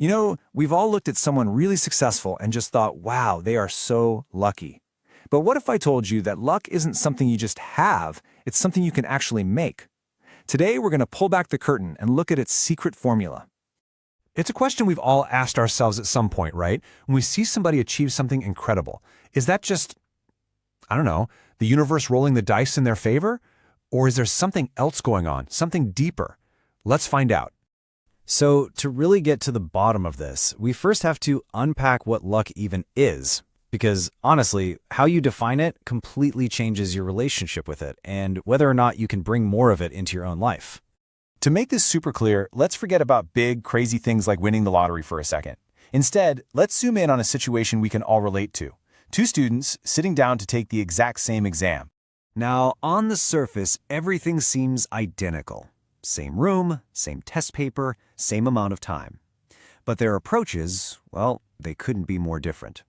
You know, we've all looked at someone really successful and just thought, wow, they are so lucky. But what if I told you that luck isn't something you just have, it's something you can actually make? Today, we're going to pull back the curtain and look at its secret formula. It's a question we've all asked ourselves at some point, right? When we see somebody achieve something incredible, is that just, I don't know, the universe rolling the dice in their favor? Or is there something else going on, something deeper? Let's find out. So, to really get to the bottom of this, we first have to unpack what luck even is. Because, honestly, how you define it completely changes your relationship with it and whether or not you can bring more of it into your own life. To make this super clear, let's forget about big, crazy things like winning the lottery for a second. Instead, let's zoom in on a situation we can all relate to. Two students sitting down to take the exact same exam. Now, on the surface, everything seems identical. Same room, same test paper, same amount of time. But their approaches, well, they couldn't be more different.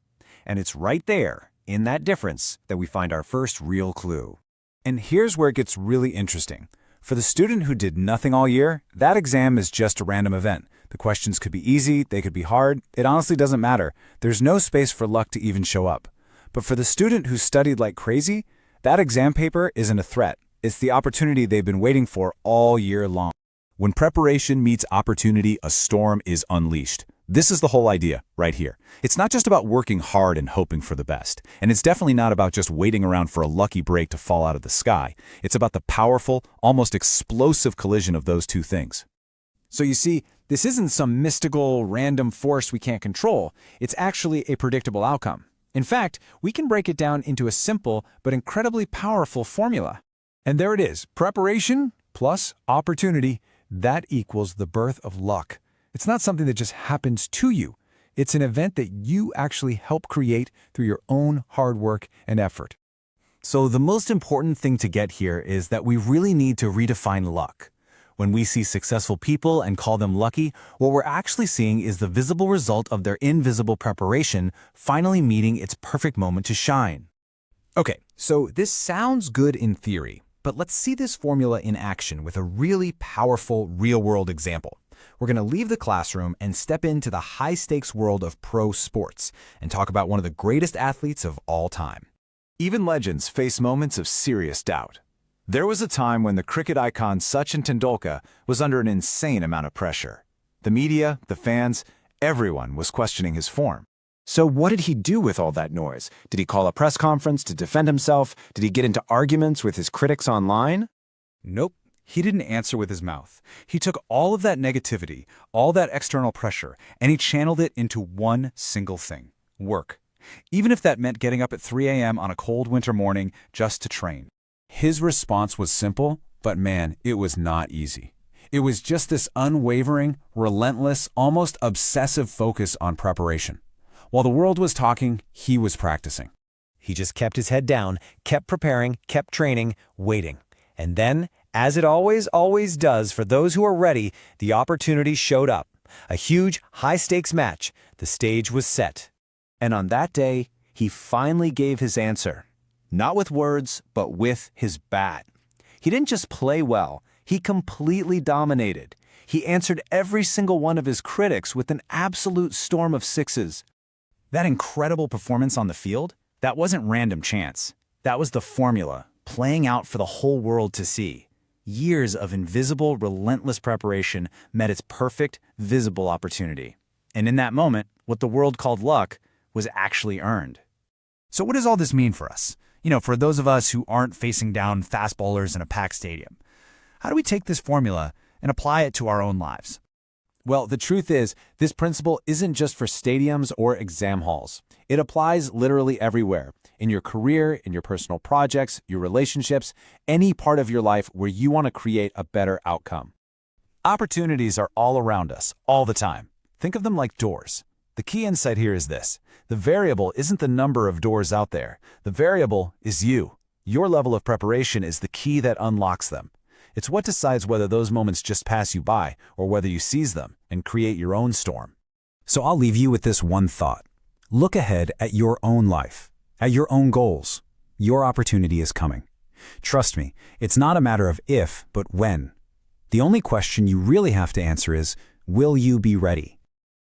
And it's right there, in that difference, that we find our first real clue. And here's where it gets really interesting. For the student who did nothing all year, that exam is just a random event. The questions could be easy, they could be hard. It honestly doesn't matter. There's no space for luck to even show up. But for the student who studied like crazy, that exam paper isn't a threat. It's the opportunity they've been waiting for all year long. When preparation meets opportunity, a storm is unleashed. This is the whole idea right here. It's not just about working hard and hoping for the best. And it's definitely not about just waiting around for a lucky break to fall out of the sky. It's about the powerful, almost explosive collision of those two things. So you see, this isn't some mystical, random force we can't control. It's actually a predictable outcome. In fact, we can break it down into a simple but incredibly powerful formula. And there it is, preparation plus opportunity, that equals the birth of luck. It's not something that just happens to you. It's an event that you actually help create through your own hard work and effort. So the most important thing to get here is that we really need to redefine luck. When we see successful people and call them lucky, what we're actually seeing is the visible result of their invisible preparation finally meeting its perfect moment to shine. Okay, so this sounds good in theory, but let's see this formula in action with a really powerful real-world example. We're going to leave the classroom and step into the high-stakes world of pro sports and talk about one of the greatest athletes of all time. Even legends face moments of serious doubt. There was a time when the cricket icon Sachin Tendulkar was under an insane amount of pressure. The media, the fans, everyone was questioning his form. So what did he do with all that noise? Did he call a press conference to defend himself? Did he get into arguments with his critics online? Nope. He didn't answer with his mouth. He took all of that negativity, all that external pressure, and he channeled it into one single thing: work. Even if that meant getting up at 3 a.m. on a cold winter morning just to train. His response was simple, but man, it was not easy. It was just this unwavering, relentless, almost obsessive focus on preparation. While the world was talking, he was practicing. He just kept his head down, kept preparing, kept training, waiting. And then, as it always does for those who are ready, the opportunity showed up. A huge, high-stakes match. The stage was set. And on that day, he finally gave his answer. Not with words, but with his bat. He didn't just play well, he completely dominated. He answered every single one of his critics with an absolute storm of sixes. That incredible performance on the field, that wasn't random chance. That was the formula, playing out for the whole world to see. Years of invisible, relentless preparation met its perfect, visible opportunity. And in that moment, what the world called luck was actually earned. So what does all this mean for us? You know, for those of us who aren't facing down fast bowlers in a packed stadium. How do we take this formula and apply it to our own lives? Well, the truth is, this principle isn't just for stadiums or exam halls. It applies literally everywhere. In your career, in your personal projects, your relationships, any part of your life where you want to create a better outcome. Opportunities are all around us, all the time. Think of them like doors. The key insight here is this: the variable isn't the number of doors out there. The variable is you. Your level of preparation is the key that unlocks them. It's what decides whether those moments just pass you by or whether you seize them and create your own storm. So I'll leave you with this one thought. Look ahead at your own life, at your own goals. Your opportunity is coming. Trust me, it's not a matter of if, but when. The only question you really have to answer is, will you be ready?